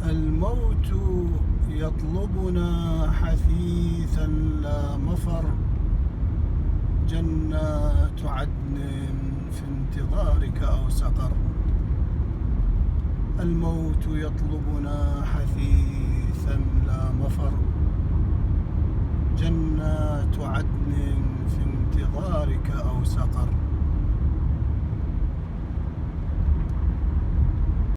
الموت يطلبنا حثيثا لا مفر، جنات عدن في انتظارك أو سقر. الموت يطلبنا حثيثا لا مفر، جنات